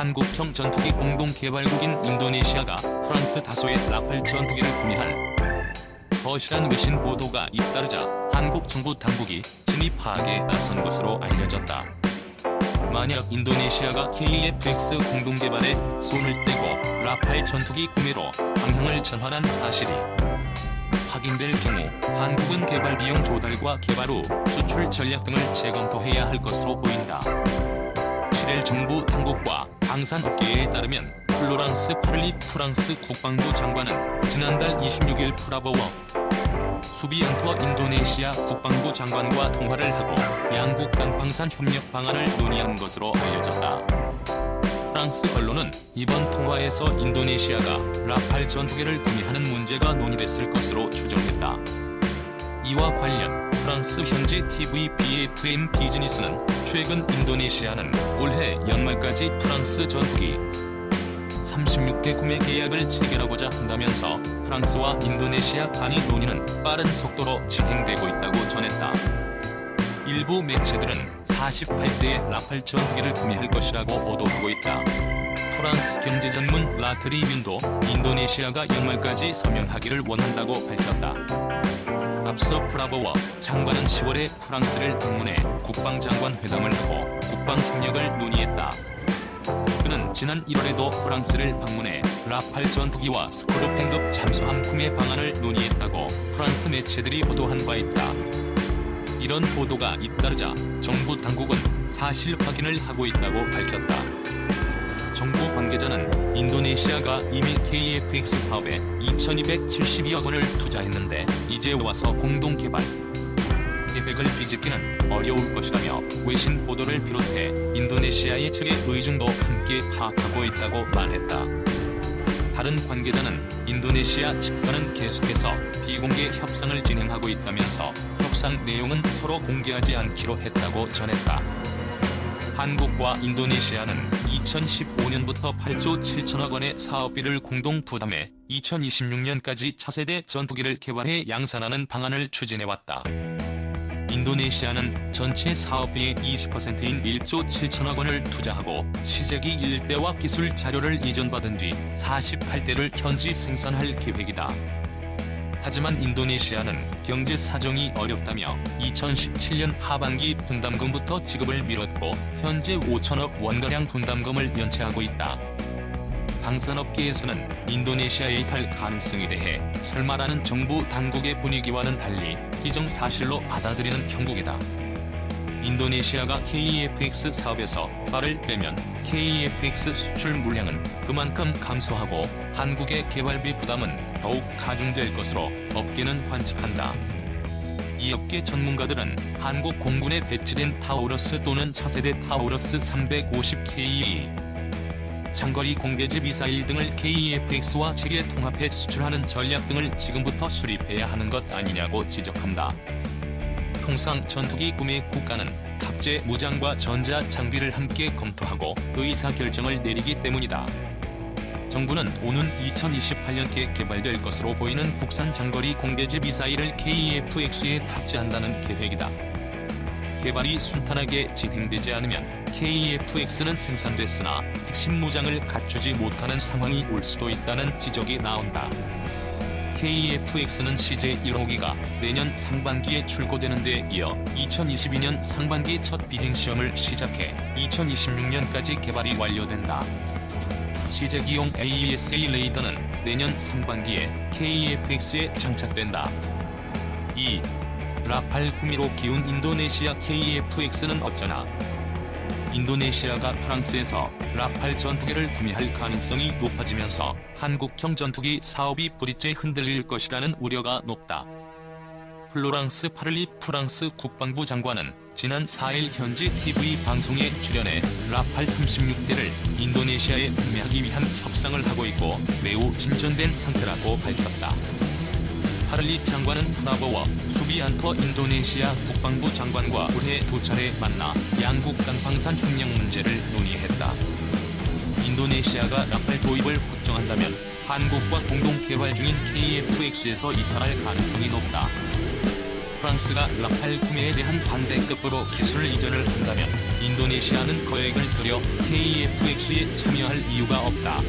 한국형 전투기 공동개발국인 인도네시아가 프랑스 다소의 라팔 전투기를 구매한 거실한 외신 보도가 잇따르자 한국 정부 당국이 진입 파악에 나선 것으로 알려졌다. 만약 인도네시아가 KF-X 공동개발에 손을 떼고 라팔 전투기 구매로 방향을 전환한 사실이 확인될 경우 한국은 개발 비용 조달과 개발 후 수출 전략 등을 재검토해야 할 것으로 보인다. 이스라엘 정부 당국과 방산업계에 따르면 플로랑스 파를리 프랑스 국방부 장관은 지난달 26일 프라보워 수비안토 인도네시아 국방부 장관과 통화를 하고 양국 간 방산 협력 방안을 논의한 것으로 알려졌다. 프랑스 언론은 이번 통화에서 인도네시아가 라팔 전투기를 구매하는 문제가 논의됐을 것으로 추정했다. 이와 관련 프랑스 현지 TV BFM 비즈니스는 최근 인도네시아는 올해 연말까지 프랑스 전투기 36대 구매 계약을 체결하고자 한다면서 프랑스와 인도네시아 간의 논의는 빠른 속도로 진행되고 있다고 전했다. 일부 매체들은 48대의 라팔 전투기를 구매할 것이라고 보도하고 있다. 프랑스 경제 전문 라트리뷴도 인도네시아가 연말까지 서명하기를 원한다고 밝혔다. 앞서 프라보워 장관은 10월에 프랑스를 방문해 국방장관 회담을 하고 국방협력을 논의했다. 그는 지난 1월에도 프랑스를 방문해 라팔 전투기와 스코르펜급 잠수함 구매 방안을 논의했다고 프랑스 매체들이 보도한 바 있다. 이런 보도가 잇따르자 정부 당국은 사실 확인을 하고 있다고 밝혔다. 정부 관계자는 인도네시아가 이미 KF-X 사업에 2,272억 원을 투자했는데 이제 와서 공동 개발 계획을 뒤집기는 어려울 것이라며 외신 보도를 비롯해 인도네시아의 측의 의중도 함께 파악하고 있다고 말했다. 다른 관계자는 인도네시아 측과는 계속해서 비공개 협상을 진행하고 있다면서 협상 내용은 서로 공개하지 않기로 했다고 전했다. 한국과 인도네시아는 2015년부터 8조 7천억 원의 사업비를 공동 부담해 2026년까지 차세대 전투기를 개발해 양산하는 방안을 추진해왔다. 인도네시아는 전체 사업비의 20%인 1조 7천억 원을 투자하고 시제기 1대와 기술 자료를 이전받은 뒤 48대를 현지 생산할 계획이다. 하지만 인도네시아는 경제 사정이 어렵다며 2017년 하반기 분담금부터 지급을 미뤘고 현재 5천억 원가량 분담금을 연체하고 있다. 방산업계에서는 인도네시아에 이탈 가능성에 대해 설마라는 정부 당국의 분위기와는 달리 기정사실로 받아들이는 형국이다. 인도네시아가 KF-X 사업에서 발을 빼면 KF-X 수출 물량은 그만큼 감소하고 한국의 개발비 부담은 더욱 가중될 것으로 업계는 관측한다. 이 업계 전문가들은 한국 공군에 배치된 타우러스 또는 차세대 타우러스 350KE 장거리 공대지 미사일 등을 KF-X와 체계 통합해 수출하는 전략 등을 지금부터 수립해야 하는 것 아니냐고 지적한다. 통상 전투기 구매 국가는 탑재 무장과 전자 장비를 함께 검토하고 의사결정을 내리기 때문이다. 정부는 오는 2028년께 개발될 것으로 보이는 국산 장거리 공대지 미사일을 KF-X에 탑재한다는 계획이다. 개발이 순탄하게 진행되지 않으면 KF-X는 생산됐으나 핵심 무장을 갖추지 못하는 상황이 올 수도 있다는 지적이 나온다. KF-X는 CJ-1호기가 내년 상반기에 출고되는 데 이어 2022년 상반기 첫 비행시험을 시작해 2026년까지 개발이 완료된다. 시제기용 AESA 레이더는 내년 상반기에 KF-X에 장착된다. 2. 라팔 구매로 기운 인도네시아 KF-X는 어쩌나? 인도네시아가 프랑스에서 라팔 전투기를 구매할 가능성이 높아지면서 한국형 전투기 사업이 뿌리째 흔들릴 것이라는 우려가 높다. 플로랑스 파를리 프랑스 국방부 장관은 지난 4일 현지 TV 방송에 출연해 라팔 36대를 인도네시아에 구매하기 위한 협상을 하고 있고 매우 진전된 상태라고 밝혔다. 파를리 장관은 프라보워 수비안토 인도네시아 국방부 장관과 올해 2차례 만나 양국 간 방산 협력 문제를 논의했다. 인도네시아가 라팔 도입을 확정한다면 한국과 공동 개발 중인 KF-X에서 이탈할 가능성이 높다. 프랑스가 라팔 구매에 대한 반대급부로 기술 이전을 한다면 인도네시아는 거액을 들여 KF-X에 참여할 이유가 없다.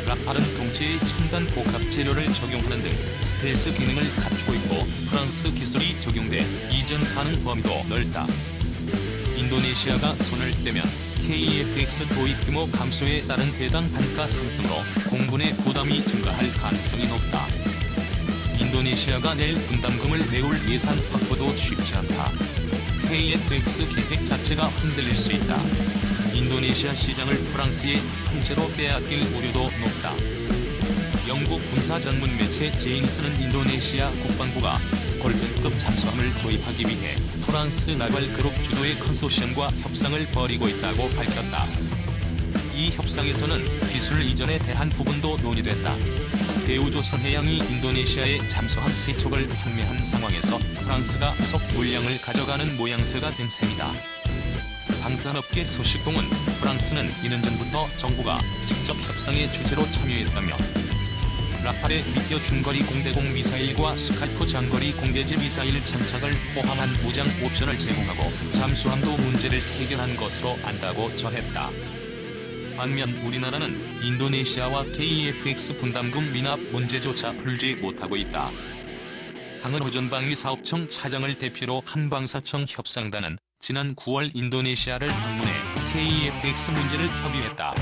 라팔은 동체에 첨단 복합 재료를 적용하는 등 스텔스 기능을 갖추고 있고 프랑스 기술이 적용돼 이전 가능 범위도 넓다. 인도네시아가 손을 떼면 KF-X 도입 규모 감소에 따른 대당 단가 상승으로 공군의 부담이 증가할 가능성이 높다. 인도네시아가 낼 분담금을 메울 예산 확보도 쉽지 않다. KF-X 계획 자체가 흔들릴 수 있다. 인도네시아 시장을 프랑스의 통째로 빼앗길 우려도 높다. 영국 군사 전문 매체 제인스는 인도네시아 국방부가 스콜펜급 잠수함을 도입하기 위해 프랑스 나발 그룹 주도의 컨소시엄과 협상을 벌이고 있다고 밝혔다. 이 협상에서는 기술 이전에 대한 부분도 논의됐다. 대우조선해양이 인도네시아에 잠수함 3척을 판매한 상황에서 프랑스가 속 물량을 가져가는 모양새가 된 셈이다. 방산업계 소식통은 프랑스는 이는 전부터 정부가 직접 협상의 주체로 참여했다며 라팔의 미디어 중거리 공대공 미사일과 스칼프 장거리 공대지 미사일 장착을 포함한 무장 옵션을 제공하고 잠수함도 문제를 해결한 것으로 안다고 전했다. 반면 우리나라는 인도네시아와 KF-X 분담금 미납 문제조차 풀지 못하고 있다. 항은호전방위사업청 차장을 대표로 한방사청 협상단은 지난 9월 인도네시아를 방문해 KF-X 문제를 협의했다.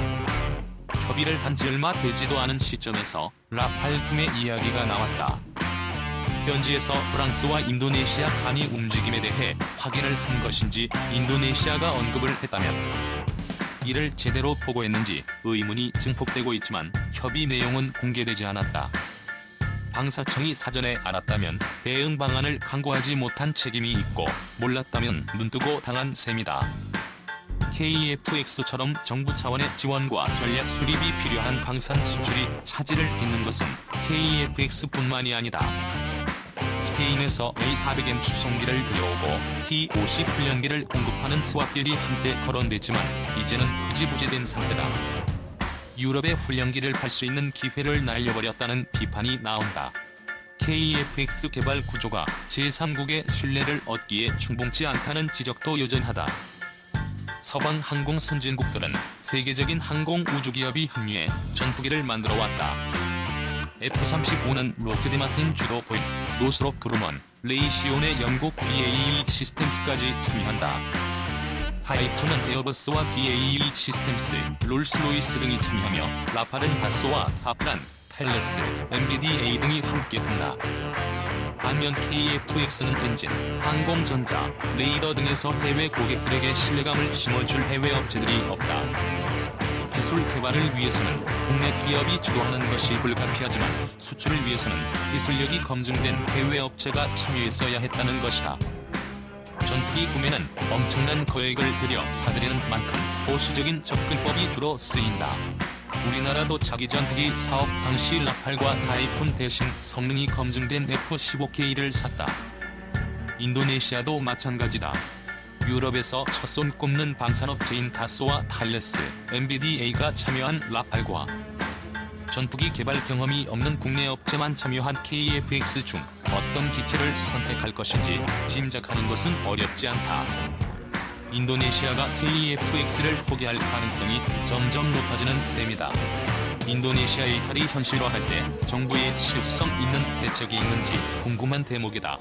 협의를 한 지 얼마 되지도 않은 시점에서 라팔 구매 이야기가 나왔다. 현지에서 프랑스와 인도네시아 간의 움직임에 대해 확인을 한 것인지 인도네시아가 언급을 했다면 이를 제대로 보고했는지 의문이 증폭되고 있지만 협의 내용은 공개되지 않았다. 방사청이 사전에 알았다면 대응 방안을 강구하지 못한 책임이 있고 몰랐다면 눈뜨고 당한 셈이다. KF-X처럼 정부 차원의 지원과 전략 수립이 필요한 방산 수출이 차질을 빚는 것은 KF-X뿐만이 아니다. 스페인에서 A400M 수송기를 들여오고 T-50 훈련기를 공급하는 스왑딜이 한때 거론됐지만 이제는 흐지부지된 상태다. 유럽의 훈련기를 팔 수 있는 기회를 날려버렸다는 비판이 나온다. KF-X 개발 구조가 제3국의 신뢰를 얻기에 충분치 않다는 지적도 여전하다. 서방 항공 선진국들은 세계적인 항공 우주기업이 합류해 전투기를 만들어왔다. F-35는 로키드 마틴 주도 보잉, 노스롭 그루먼, 레이시온의 영국 BAE 시스템스까지 참여한다. 하이프는 에어버스와 BAE 시스템스, 롤스로이스 등이 참여하며 라팔은 다쏘와 사프란, 텔레스, MBDA 등이 함께한다. 반면 KF-X는 엔진, 항공전자, 레이더 등에서 해외 고객들에게 신뢰감을 심어줄 해외 업체들이 없다. 기술 개발을 위해서는 국내 기업이 주도하는 것이 불가피하지만 수출을 위해서는 기술력이 검증된 해외 업체가 참여했어야 했다는 것이다. 전투기 구매는 엄청난 거액을 들여 사들이는 만큼 보수적인 접근법이 주로 쓰인다. 우리나라도 자기 전투기 사업 당시 라팔과 타이푼 대신 성능이 검증된 F-15K를 샀다. 인도네시아도 마찬가지다. 유럽에서 첫손 꼽는 방산업체인 다쏘와 탈레스, MBDA가 참여한 라팔과 전투기 개발 경험이 없는 국내 업체만 참여한 KF-X 중 어떤 기체를 선택할 것인지 짐작하는 것은 어렵지 않다. 인도네시아가 KF-X를 포기할 가능성이 점점 높아지는 셈이다. 인도네시아의 이탈이 현실화할 때 정부의 실효성 있는 대책이 있는지 궁금한 대목이다.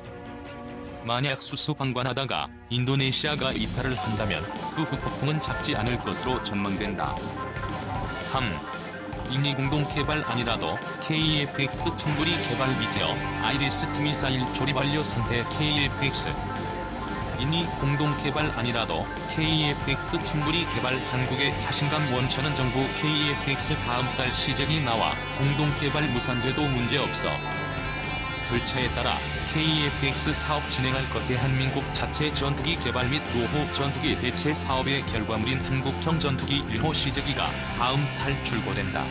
만약 수수방관하다가 인도네시아가 이탈을 한다면 그 후폭풍은 작지 않을 것으로 전망된다. 3. 인리 공동 개발 아니라도 KF-X 퉁구리 개발 미디어 아이리스-T 미사일 조립 완료 상태 KF-X 인리 공동 개발 아니라도 KF-X 퉁구리 개발 한국의 자신감 원천은 정부 KF-X 다음 달 시작이 나와 공동 개발 무산돼도 문제없어. 절차에 따라 KF-X 사업 진행할 것 대한민국 자체 전투기 개발 및 노후 전투기 대체 사업의 결과물인 한국형 전투기 1호 시제기가 다음 달 출고된다.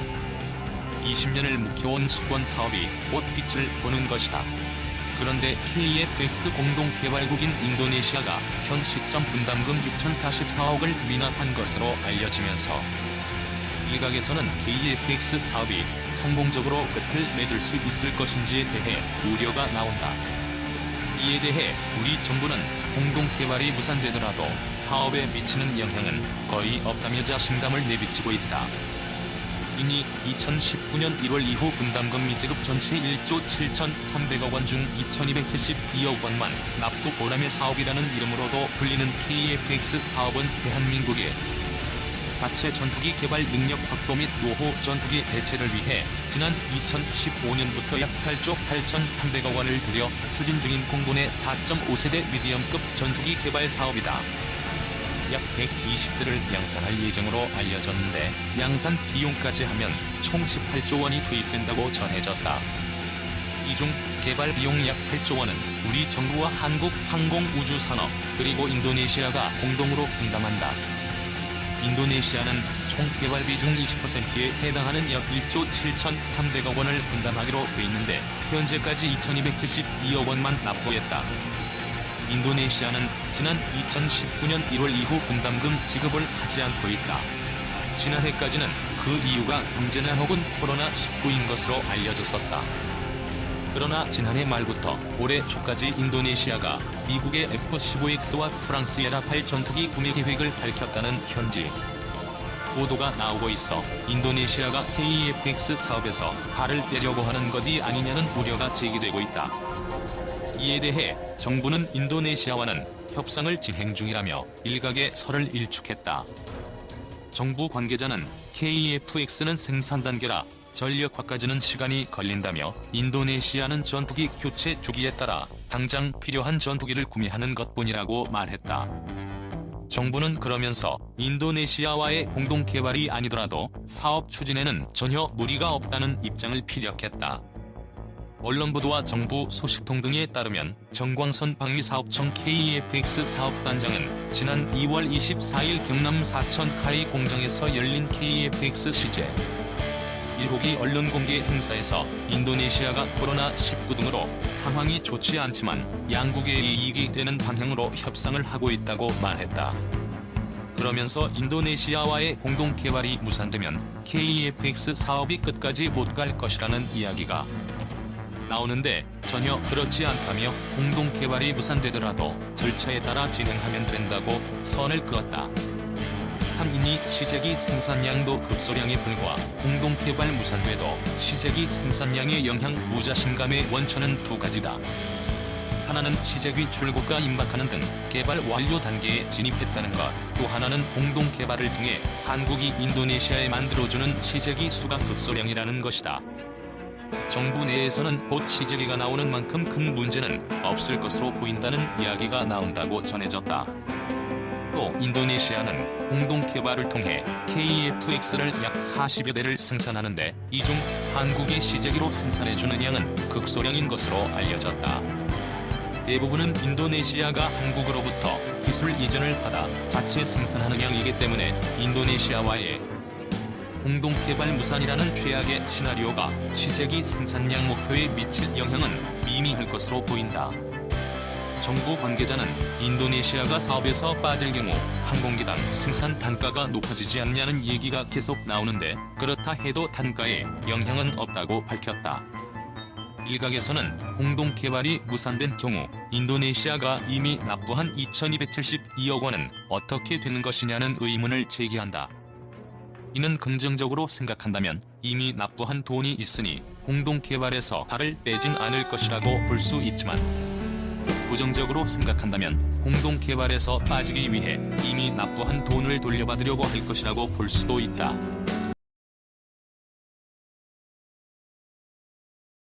20년을 묵혀온 수권 사업이 곧 빛을 보는 것이다. 그런데 KF-X 공동개발국인 인도네시아가 현 시점 분담금 6,044억을 미납한 것으로 알려지면서 일각에서는 KF-X 사업이 성공적으로 끝을 맺을 수 있을 것인지에 대해 우려가 나온다. 이에 대해 우리 정부는 공동개발이 무산되더라도 사업에 미치는 영향은 거의 없다며 자신감을 내비치고 있다. 이니 2019년 1월 이후 분담금 미지급 전체 1조 7,300억 원 중 2,272억 원만 납부 보람의 사업이라는 이름으로도 불리는 KF-X 사업은 대한민국의 자체 전투기 개발 능력 확보 및 노후 전투기 대체를 위해 지난 2015년부터 약 8조 8,300억 원을 들여 추진 중인 공군의 4.5세대 미디엄급 전투기 개발 사업이다. 약 120대를 양산할 예정으로 알려졌는데 양산 비용까지 하면 총 18조 원이 투입된다고 전해졌다. 이 중 개발 비용 약 8조 원은 우리 정부와 한국항공우주산업 그리고 인도네시아가 공동으로 분담한다. 인도네시아는 총 개발비 중 20%에 해당하는 약 1조 7,300억 원을 분담하기로 돼 있는데 현재까지 2,272억 원만 납부했다. 인도네시아는 지난 2019년 1월 이후 분담금 지급을 하지 않고 있다. 지난해까지는 그 이유가 경제난 혹은 코로나19인 것으로 알려졌었다. 그러나 지난해 말부터 올해 초까지 인도네시아가 미국의 F-15X와 프랑스의 라팔 전투기 구매 계획을 밝혔다는 현지 보도가 나오고 있어 인도네시아가 KF-X 사업에서 발을 떼려고 하는 것이 아니냐는 우려가 제기되고 있다. 이에 대해 정부는 인도네시아와는 협상을 진행 중이라며 일각의 설을 일축했다. 정부 관계자는 KF-X는 생산 단계라 전력화까지는 시간이 걸린다며 인도네시아는 전투기 교체 주기에 따라 당장 필요한 전투기를 구매하는 것뿐이라고 말했다. 정부는 그러면서 인도네시아와의 공동개발이 아니더라도 사업 추진에는 전혀 무리가 없다는 입장을 피력했다. 언론 보도와 정부 소식통 등에 따르면 정광선 방위사업청 KF-X 사업단장은 지난 2월 24일 경남 사천 카이 공장에서 열린 KF-X 시제 1호기 언론 공개 행사에서 인도네시아가 코로나19 등으로 상황이 좋지 않지만 양국의 이익이 되는 방향으로 협상을 하고 있다고 말했다. 그러면서 인도네시아와의 공동개발이 무산되면 KF-X 사업이 끝까지 못 갈 것이라는 이야기가 나오는데 전혀 그렇지 않다며 공동개발이 무산되더라도 절차에 따라 진행하면 된다고 선을 그었다. 한인이 시제기 생산량도 급소량에 불과 공동개발 무산돼도 시제기 생산량의 영향 무자신감의 원천은 두 가지다. 하나는 시제기 출고가 임박하는 등 개발 완료 단계에 진입했다는 것, 또 하나는 공동개발을 통해 한국이 인도네시아에 만들어주는 시제기 수가 급소량이라는 것이다. 정부 내에서는 곧 시제기가 나오는 만큼 큰 문제는 없을 것으로 보인다는 이야기가 나온다고 전해졌다. 또 인도네시아는 공동개발을 통해 KF-X를 약 40여 대를 생산하는데 이 중 한국이 시제기로 생산해주는 양은 극소량인 것으로 알려졌다. 대부분은 인도네시아가 한국으로부터 기술 이전을 받아 자체 생산하는 양이기 때문에 인도네시아와의 공동개발 무산이라는 최악의 시나리오가 시제기 생산량 목표에 미칠 영향은 미미할 것으로 보인다. 정부 관계자는 인도네시아가 사업에서 빠질 경우 항공기당 생산 단가가 높아지지 않냐는 얘기가 계속 나오는데 그렇다 해도 단가에 영향은 없다고 밝혔다. 일각에서는 공동개발이 무산된 경우 인도네시아가 이미 납부한 2,272억 원은 어떻게 되는 것이냐는 의문을 제기한다. 이는 긍정적으로 생각한다면 이미 납부한 돈이 있으니 공동개발에서 발을 빼진 않을 것이라고 볼 수 있지만 부정적으로 생각한다면 공동개발에서 빠지기 위해 이미 납부한 돈을 돌려받으려고 할 것이라고 볼 수도 있다.